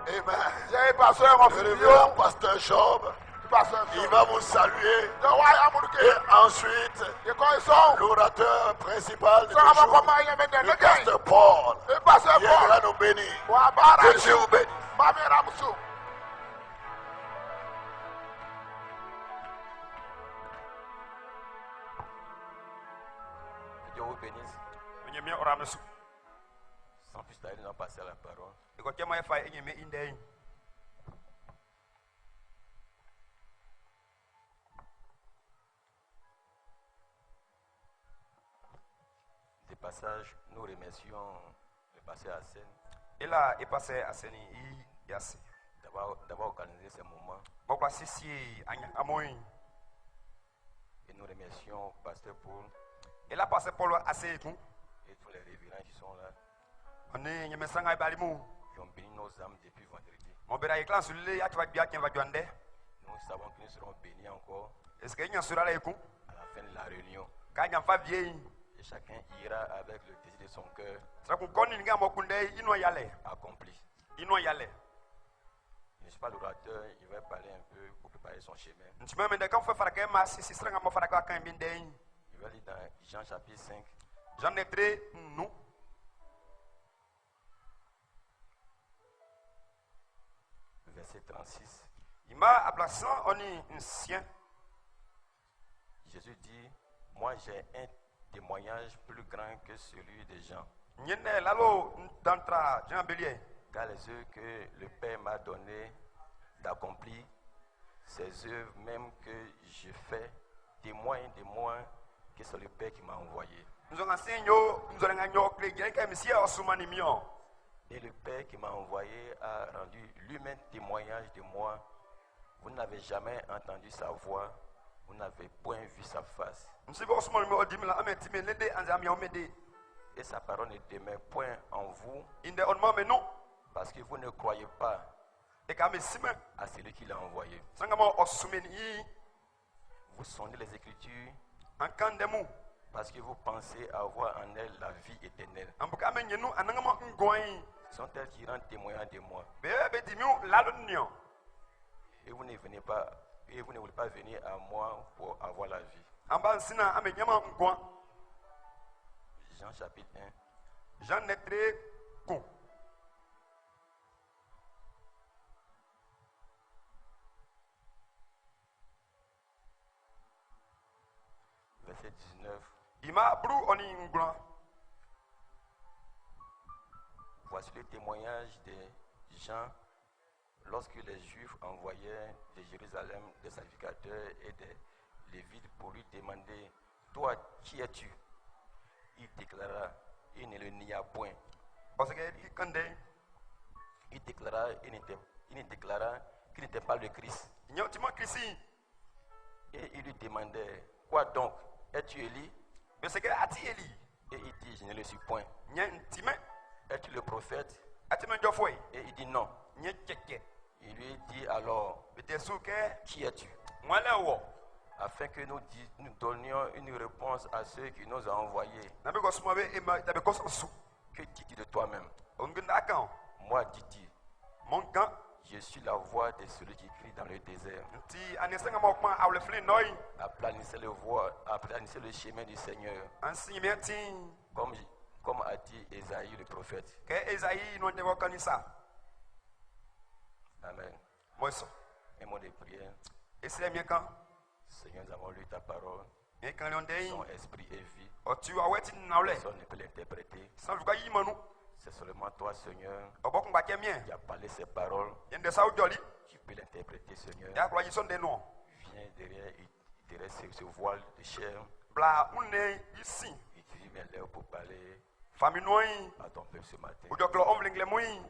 Amen. J'ai pasteur Le révérend pasteur Job, il va vous saluer. Et ensuite, l'orateur principal de ce jour, le pasteur Paul, viendra nous bénir. Que Dieu vous bénisse. Que Dieu vous bénisse. Sans plus tarder, nous allons passer à la parole. Des passages, nous remercions le pasteur Hassan d'avoir organisé ce moment. Et nous remercions pasteur Paul et tous les révérends qui sont là. Ils ont béni nos âmes depuis vendredi. Nous savons que nous serons bénis encore à la fin de la réunion. Et chacun ira avec le désir de son cœur accompli. N'est-ce pas l'orateur? Il va parler un peu pour préparer son chemin. Il va lire dans Jean chapitre 5. Verset 36. Jésus dit, moi j'ai un témoignage plus grand que celui des gens. Car les œuvres que le Père m'a donné d'accomplir, ces œuvres même que je fais, témoignent de moi que c'est le Père qui m'a envoyé. Et le Père qui m'a envoyé a rendu lui-même témoignage de moi. Vous n'avez jamais entendu sa voix, vous n'avez point vu sa face. Et sa parole ne demeure point en vous, parce que vous ne croyez pas à celui qui l'a envoyé. Vous sondez les Écritures parce que vous pensez avoir en elles la vie éternelle. Sont-elles qui rendent témoignage de moi? Et vous ne venez pas, et vous ne voulez pas venir à moi pour avoir la vie. Jean chapitre 1. Verset 19. Voici le témoignage de Jean lorsque les Juifs envoyaient de Jérusalem des sacrificateurs et des Lévites pour lui demander, toi, qui es-tu? Il déclara, il ne le nia point. Il déclara qu'il n'était pas le Christ. Et il lui demandait, quoi donc? Es-tu Élie? Et il dit, je ne le suis point. Es-tu le prophète? Et il dit non. Il lui dit alors, qui es-tu? Afin que nous donnions une réponse à ceux qui nous ont envoyés. Que dis-tu de toi-même? Moi, dit-il, je suis la voix de celui qui crie dans le désert. Aplanissez le chemin du Seigneur. Comme a dit Ésaïe le prophète. Amen. Un mot de prière. Seigneur, nous avons lu ta parole. Son esprit est vie. Personne ne peut l'interpréter. C'est seulement toi, Seigneur, qui a parlé ces paroles. Tu peux l'interpréter, Seigneur. Viens derrière ce voile de chair. Utilise mes lèvres pour parler à ton peuple ce matin. Pour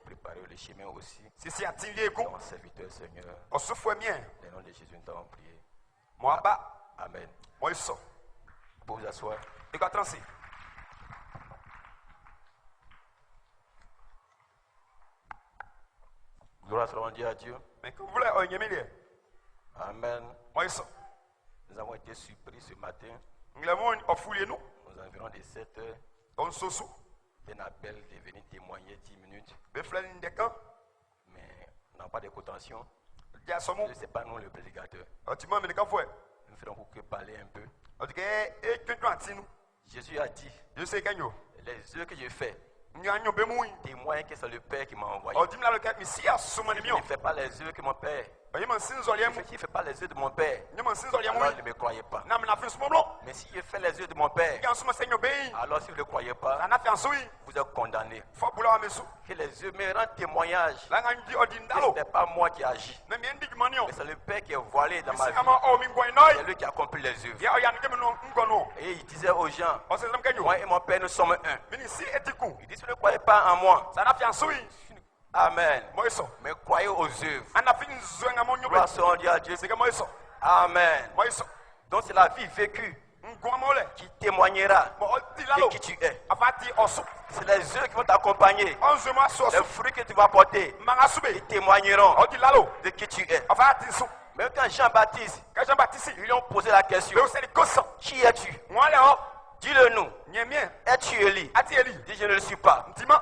préparer le chemin aussi. Ton serviteur, Seigneur. Au nom de Jésus, nous t'avons prié. Amen. Pour vous asseoir. Gloire soit rendue à Dieu. Amen. Nous avons été surpris ce matin. Aux environs de 7 heures. Un appel de venir témoigner 10 minutes. Mais de contention. dia somo Ce n'est pas nous le prédicateur. otima amerika foi Nous ne ferons que parler un peu. otike e twetwe atinu Jésus a dit, je sais kanyo les œuvres que je fais nyanyo be mu témoignent que c'est le Père qui m'a envoyé. otimla le ka misia sumani Je mio ne fais pas les œuvres que mon Père. oyima sinzoliemu Si je ne fais pas les œuvres de mon Père, nyama sinzoliemu alors ne me croyez pas. na mna fin sumoblo Mais si je fais les œuvres de mon Père, kan suma senyo be alors si vous ne le croyez pas, ana fi ansui vous êtes condamnés. fo bula amesu Que les œuvres me rendent témoignage la nganji que odindalo ce n'est pas moi qui agis, na mi ndi manio mais c'est le Père qui est voilé dans ma vie. ama o mi ngoi noi C'est lui qui accomplit les œuvres. ya oyan ngemi no ngono Et il disait aux gens, o se zam kanyo moi et mon Père nous sommes un. mini si etiku Il dit, si vous ne croyez pas en moi, sana fi ansui Amen, moiso mais croyez aux œuvres. ana fi nzuenga monyo be Gloire soit à Dieu. c'est que moiso Amen. moiso Donc c'est la vie vécue ngomole qui témoignera mo de odilalo qui tu es. afati osu C'est les œuvres qui vont t'accompagner. onzu ma so Les fruits que tu vas porter, manga sube ils témoigneront odilalo de qui tu es. afati su Même quand Jean-Baptiste, ka Jean Baptiste ils lui ont posé la question, be o se di koso qui es-tu? ngwale o Dis-le nous. nyemie Es-tu Élie? ati eli Dis, je ne le suis pas. ntima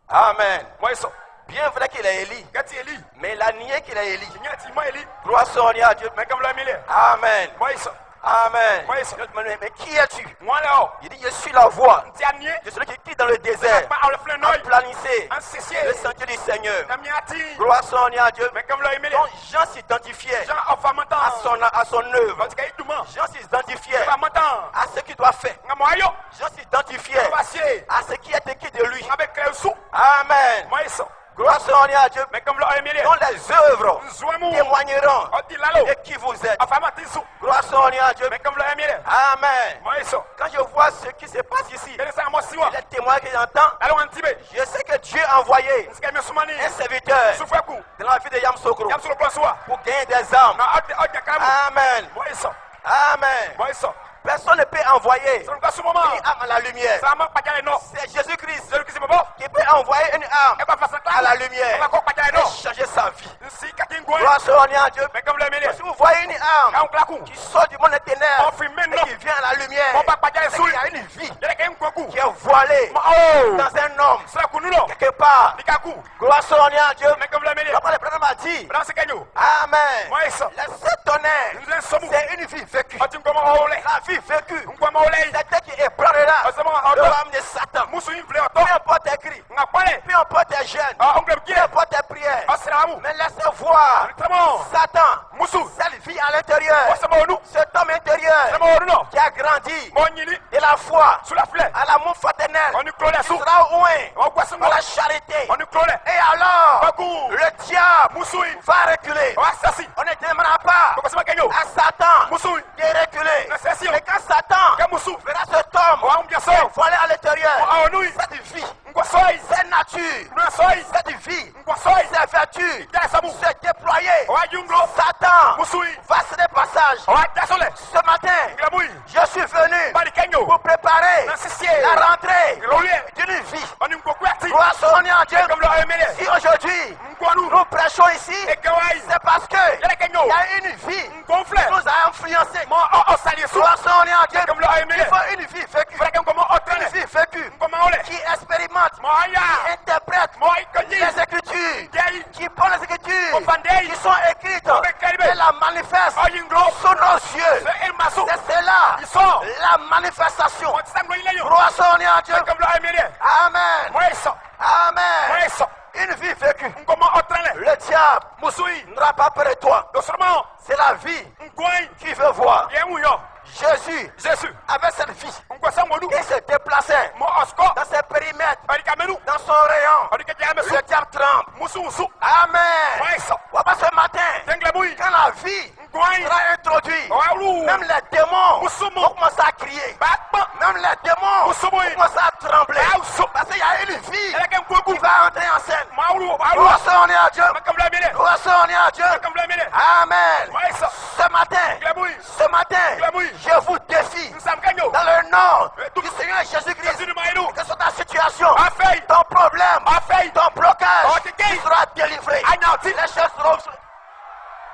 Amen. moiso Bien vrai qu'il est Élie, kati eli mais il a nié qu'il est Élie. nyati mo eli Gloire soit à Dieu. me kam la mile Amen. moiso Amen. Oui, ça. Mais qui es-tu? ngwale o Il dit, je suis la voix. nti anie Je suis celui qui quitte dans le désert. pa awle fle noi Planissez an le sesier sentier du Seigneur. na miati Gloire soit à Dieu. me kam la mile Donc Jean s'identifiait Jean ofamanta à son œuvre. otika iduma Jean s'identifiait ofamanta à ce qu'il doit faire. ngamo ayo Jean s'identifiait basie à ce qui est écrit de lui. ngabe kreusu Amen. moiso Gloire soit à Dieu. me kam la mile Donc les œuvres nzuemu témoigneront odilalo de qui vous êtes. afamatisu Gloire soit à Dieu. me kam la mile Amen. moiso Quand je vois ce qui se passe ici, ele sa mo siwa les témoins que j'entends, alo antibe je sais que Dieu a envoyé nsika me sumani un serviteur sufeku dans la vie de Yam Sokro yam solo plasuwa pour gagner des âmes. na odja kamu Amen. moiso Amen. moiso Personne ne peut envoyer solo kasumama une âme à la lumière. sama pajale no C'est Jésus-Christ solo kisi bobo qui peut envoyer une âme e ba fasa à la lumière ba ko pajale no et changer sa vie. nsi kati ngwe Gloire soit à Dieu. me kam la mile Si vous voyez une âme kan klaku qui sort du monde des ténèbres ofimeno et qui vient à la lumière, mo ba pajale c'est suri qu'il y a une vie yele ke nkoku qui est voilée oh dans un homme sira kunulo quelque part. nikaku Gloire soit à Dieu. me kam la mile Papa le prénom m'a dit, branse kenyo Amen. moiso Les sept tonnerres, nze somu c'est une vie vécue. oti ngoma ole La vie vécue, ngoma ole c'est elle qui ébranlera osama le odo âme de Satan. musu infle oto Peu importe tes cris, ngapale peu importe tes jeûnes, ongle peu kile importe tes prières, osiramu mais laissez voir tamo Satan, musu cette vie à l'intérieur, osama onu cet homme intérieur sama onuno qui a grandi mo nyini de la foi sula fle à l'amour fraternel, oni klole qui su sera oint o gwasu par la charité. oni klole Et alors, baku le diable musu va reculer. o asasi On ne demandera pas ko sama kenyo à Satan musu de reculer. na sesio Mais quand Satan ke musu verra cet homme o ambia so voilé à l'intérieur, o onui cette vie, ngwasoi cette nature, ngwasoi cette vie, ngwasoi cette vertu ya samu se déployer. o ajunglo Satan musui va se dépassage. o ajasole Ce matin, nglamui je suis venu bali kenyo pour préparer na sisie la rentrée nglolie d'une vie. oni ngokwiati Gloire soit à Dieu. comme le emele Si aujourd'hui ngwanu nous prêchons ici, ekewai c'est parce que yele kenyo il y a une vie ngonfle qui nous a influencés. mo o sali su Gloire soit à Dieu. comme le Il emele faut une vie vécue, freke ngomo une otene vie vécue ngoma ole qui expérimente, mo aya qui interprète mo ikoji les Écritures, dei qui prend les Écritures ofandei qui sont écrites et la manifeste oyinglo sous nos yeux. se ilmasu C'est cela iso la manifestation. mo tsango ile yo Gloire soit à Dieu. comme le emele Amen. mo eso Amen. mo eso Une vie vécue. ngomo otene Le diable musui n'aura pas peur de toi. dosroma C'est la vie ngoi qui veut voir. yemu yo Jésus Jésus avait cette vie. ngwasangodu Il se déplaçait mo osko dans ses périmètres, arikamenu dans son rayon. arikajamesu Le diable tremble. musu musu Amen. mo eso Voilà, ce matin, tenglabui quand la vie ngoi sera introduite, walu même les démons Musumu. vont commencer à crier. bakpa Même les démons Musumu. vont commencer à trembler. Ausu. Parce qu'il y a une vie eleke ngwogu qui va entrer en scène. maulu walu Gloire soit à Dieu. makamla mele Gloire soit à Dieu. makamla mele Amen. mo eso Ce matin, glabui ce matin, Glabui. je vous défie nsamkanyo dans le nom du Seigneur Jésus-Christ. Jésus mailu Que soit ta situation, afei ton problème, afei ton blocage, Oh, t'es tu seras délivré. anyauti Les chaînes seront.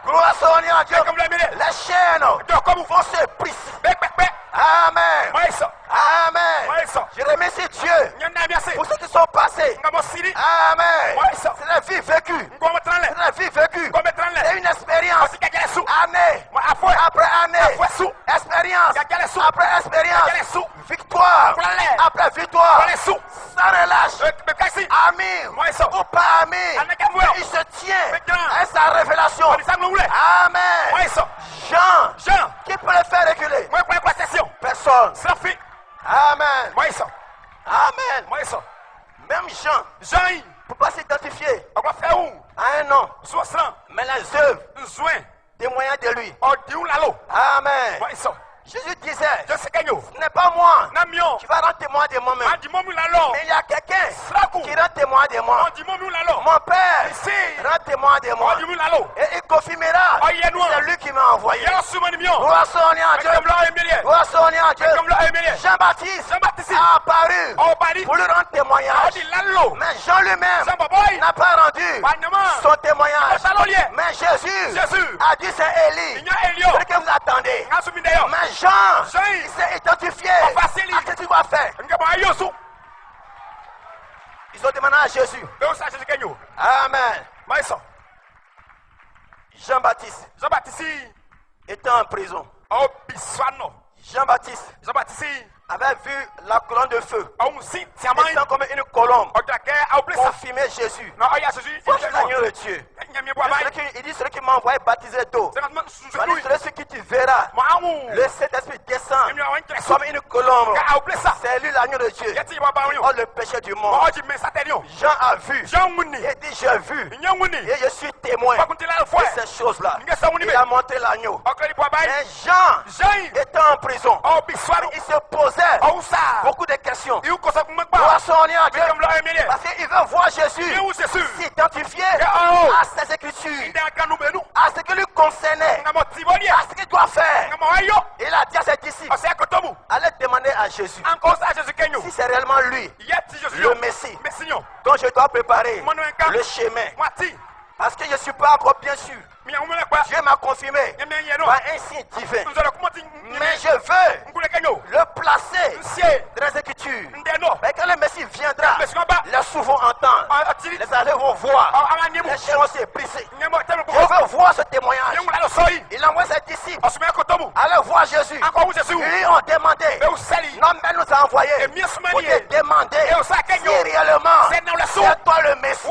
Gloire soit à Dieu. makamla mele Les chaînes dokomu vont se briser. bekpekpe Amen. mo eso Amen. mo eso Je remercie Dieu nyanda miase pour ceux qui sont passés. ngamo siri Amen. Ouais, ça. C'est la vie vécue. ngomo tranle C'est la la vie vécue, Comme étrange. c'est une expérience. Aussi qu'elle est sous. Année Moi, à foi. après année, Foi sous. expérience Quelqu'un est sous. après expérience, Quelqu'un est sous. victoire Voilà. après victoire, Elle est sous. sans relâche. Mais qu'est-ce que Amen Moi, ça. ou pas amen, Amen. il se tient Maintenant. à sa révélation. On dit ça, nous voulons. Amen. Moi, ça. Jean, Jean. qui peut le faire reculer? Moi, pour la session. Personne. Sans fille. Amen. Moi, ça. Amen. Moi, ça. Même Jean Jean, ne peut pas s'identifier on va faire où? à un nom, 60. mais les œuvres Juin. témoignent de lui. On dit où là-haut? Amen. Moi, ça. Jésus disait, Je sais qu'il y a. ce n'est pas moi Namion. qui va rendre témoin de moi-même, On dit mon là-haut. mais il y a quelqu'un Slakou. qui rend témoin de moi. On dit mon là-haut. Mon Père Ici. rend témoin de moi. On dit mon là-haut. Et il confirmera Oh, il y a que noir. c'est lui qui m'a envoyé. Il y a sous mon numéro. Gloire soit à Dieu. Comme l'heure est millier. Gloire soit à Dieu. Comme l'heure est millier. Jean-Baptiste Jean-Baptiste. a apparu Oh, Bali. pour lui rendre On témoignage. dit là-haut. Mais Jean lui-même Jean Baboy. n'a pas rendu Banyama. son témoignage. Salolier. Mais Jésus Jésus. a dit c'est Il Élie. y a Elio. Ce que vous attendez. On a soumis d'ailleurs. Mais Jean, Jean. il s'est identifié On va s'élier. à ce que tu dois faire. On va aller au sous. Ils ont demandé à Jésus. Mais où ça, Jésus Kenyo? Amen. Moi, ça. Jean-Baptiste Jean-Baptiste. était en prison. Oh, Bissano. Jean-Baptiste Jean-Baptiste. avait vu la colonne de feu. Oh, si, tiens, moi. Étant comme une colombe. Oh, d'accord. Ah, oubliez ça. Confirmer Jésus. Non, il y a Jésus. Voici l'agneau de Dieu. Il dit celui qui m'a envoyé baptiser d'eau. Celui qui tu verras. Le Saint-Esprit descend comme une colombe. C'est lui l'agneau de Dieu. Oh, le péché du monde. Jean a vu. Il dit j'ai vu. Et je suis témoin de ces choses-là. Il a monté l'agneau. Mais Jean étant en prison, il se posait beaucoup de questions. Parce qu'il veut voir Jésus s'identifier à ses écritures, à ce qui lui concernait, à ce qu'il doit faire. Il a dit à ses disciples, allez demander à Jésus si c'est réellement lui, le Messie, dont je dois préparer le chemin. Parce que je ne suis pas encore bien sûr. Dieu m'a confirmé par un signe divin. Mais je veux le placer dans les Écritures. Mais quand le Messie viendra, les sourds vont entendre, les aveugles vont voir, les chaînes vont se briser. Je veux voir ce témoignage. Il envoie ses disciples. Allez voir Jésus. Ils lui ont demandé. Non, mais nous a envoyé pour te demander si réellement c'est toi le Messie.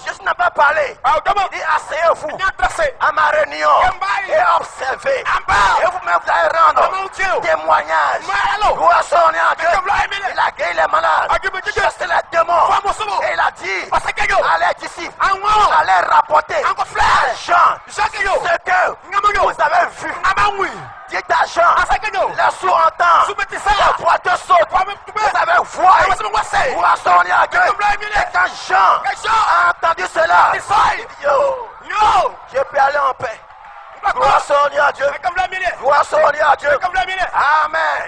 Jésus n'a pas parlé. Il dit asseyez-vous à ma réunion et observez. Et vous-même vous allez rendre témoignage. Gloire soit à Dieu. Il a guéri les malades, chassé les démons. Et il a dit à les disciples, allez rapporter à Jean ce que vous avez vu. Dites à Jean, les sourds entendent, les boiteux sautent, vous avez voir. Gloire soit à Dieu. Et quand Jean a entendu cela, yo, je peux aller en paix. Gloire soit à Dieu. Gloire soit à Dieu. Amen.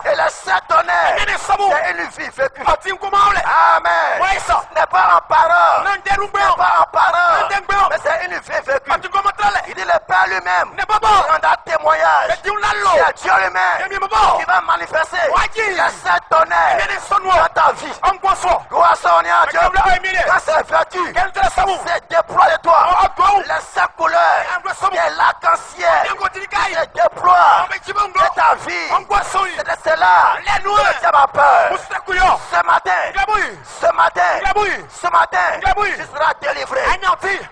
Et le Saint-Tonnerre, c'est une vie vécue. Amen. Ce n'est pas en parole. Ce n'est pas en parole. Mais c'est une vie vécue. Il dit le Père lui-même rendra témoignage. C'est Dieu lui-même qui va manifester le Saint-Tonnerre dans ta vie. Gloire soit à Dieu. Quand c'est vertu, c'est déploie de toi. Les 5 couleurs de l'arc-en-ciel se déploie de ta vie. C'est de cela que tu as peur. Ce matin, tu seras délivré.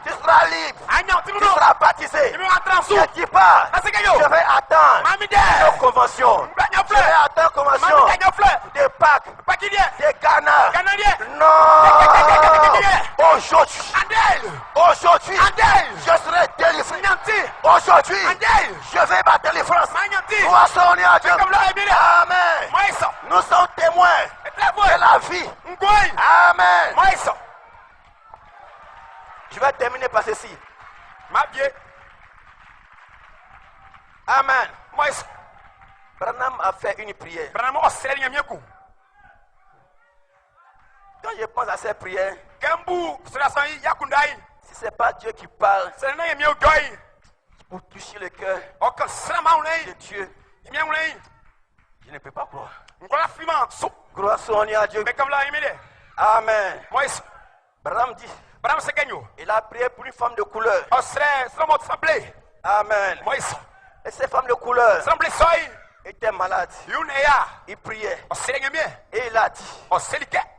Tu seras libre. Tu seras baptisé. Ne dis pas, je vais attendre une convention. Je vais attendre une convention de Pâques, de Ghana. Non. Aujourd'hui, je serai délivré. Aujourd'hui, je vais ma délivrance. Gloire soit à Dieu. Amen. Nous sommes témoins de la vie. Amen. Je vais terminer par ceci. Amen. Branham a fait une prière. Quand je pense à cette prière, si ce n'est pas Dieu qui parle pour toucher le cœur de Dieu, je ne peux pas croire. Gloire soit à Dieu. Amen. Branham dit, Il a prié pour une femme de couleur. Amen. Et ces femmes de couleur étaient malades. Il priait. Et il a dit.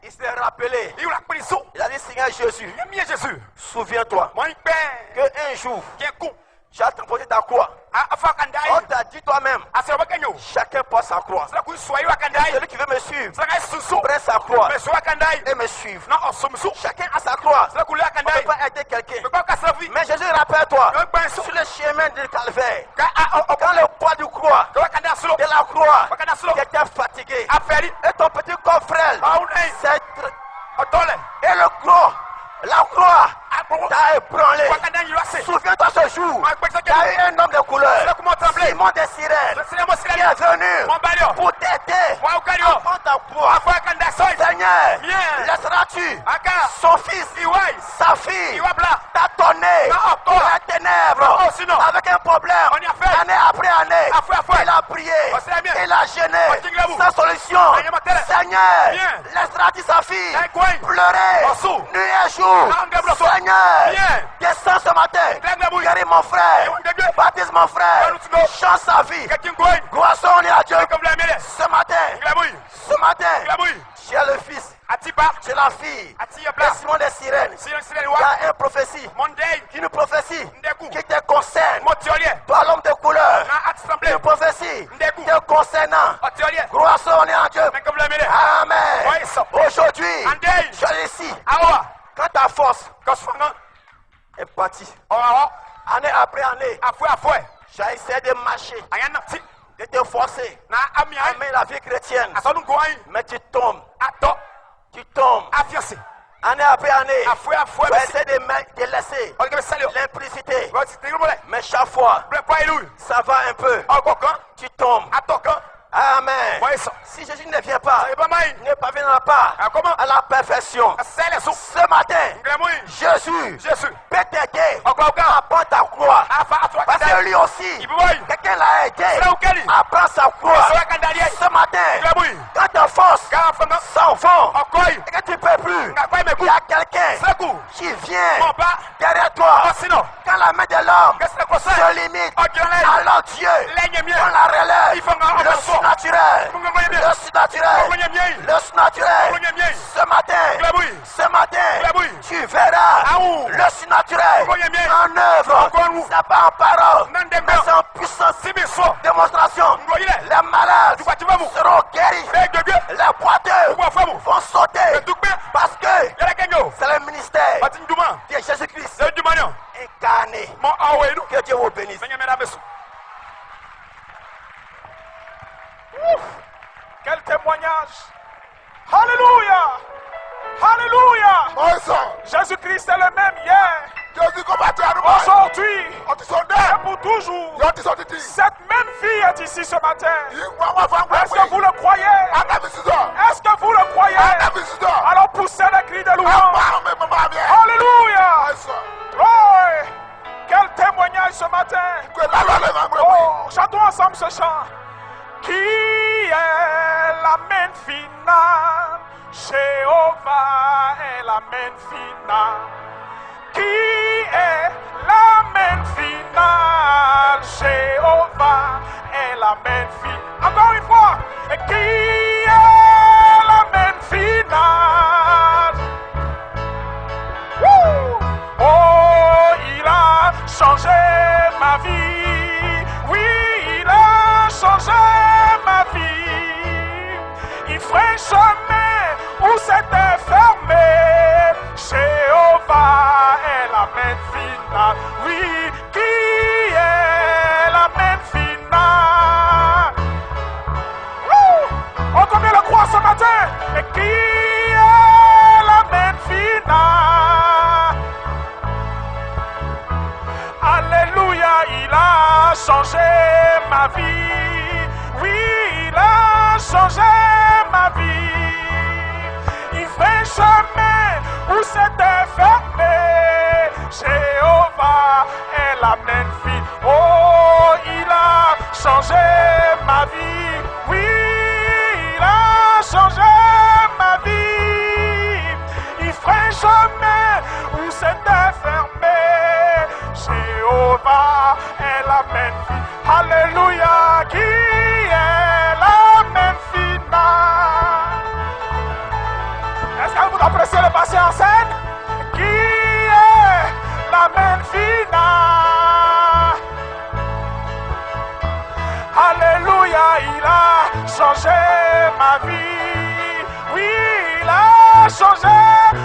Il s'est rappelé. Il a dit, Seigneur Jésus, souviens-toi qu'un jour, tu as transporté ta croix. On t'a dit toi-même, chacun porte sa croix. Celui qui veut me suivre, prenne sa croix et me suivre. Chacun a sa croix. On ne peut pas aider quelqu'un. Mais Jésus, rappelle-toi, sur le chemin du calvaire, quand le poids du croix, de la croix, tu étais fatigué, et ton petit corps frêle, et le croix, la croix t'a ébranlé. Souviens-toi ce jour, il y a eu un homme de couleur, Simon des Sirènes, qui est venu pour t'aider avant ta croix. Seigneur, laisseras-tu son fils, sa fille, tâtonner dans la ténèbre avec un problème, année après année? Il a prié, il a gêné, sans solution. Seigneur, laisseras-tu sa fille pleurer nuit et jour? Seigneur, descends ce matin, guéris mon frère, baptise mon frère, change sa vie. Gloire à Dieu. Ce matin, tu es le fils, tu es la fille de Simon des Sirènes. Il y a une prophétie qui nous prophétie, qui te concerne. Toi, l'homme de couleur, une prophétie te concernant. Gloire à Dieu. Amen. Aujourd'hui, je suis ici. Quand ta force est partie, année après année, j'ai essayé de marcher, de te forcer à aimer la vie chrétienne, mais tu tombes, année après année, tu essaies de laisser l'implicité, mais chaque fois, ça va un peu, tu tombes. Amen. Si Jésus ne vient pas, ne parviendra pas à la perfection. Ce matin, Jésus peut t'aider à prendre ta croix. Parce que lui aussi, quelqu'un l'a aidé à prendre sa croix. Ce matin, quand ta force s'en va et que tu ne peux plus, il y a quelqu'un qui vient derrière toi. Quand la main de l'homme se limite, alors Dieu prend la relève. Le surnaturel. Ce matin, tu verras le surnaturel en œuvre. C'est pas en parole, mais c'est en puissance. Démonstration. Les malades seront guéris. Les boiteux vont sauter. Parce que c'est le ministère de Jésus-Christ incarné. Que Dieu vous bénisse. Quel témoignage! Alléluia! Alléluia! Jésus-Christ est le même hier, aujourd'hui et pour toujours. Cette même fille est ici ce matin. Est-ce que vous le croyez? Est-ce que vous le croyez? Alors poussez les cris de louange. Alléluia! Oh, quel témoignage ce matin! Oh, chantons ensemble ce chant. Qui est la main finale? Jéhovah est la main finale. Qui est la main finale? Jéhovah est la main finale. Encore une fois. Et qui est la main finale? Woo! Oh, il a changé ma vie. Oui, il a changé ma vie. Il ferait un chemin où c'était fermé. Jéhovah est la main finale. Oui, qui est la main finale? On connaît le croix ce matin. Et qui est la main finale? Alléluia, il a changé ma vie. Oui, il a changé ma vie. Il fait un chemin où c'était fermé. Jéhovah est la main finale. Oh, il a changé ma vie. Oui, il a changé ma vie. Il fait un chemin où Alléluia, il a changé ma vie. Oui, il a changé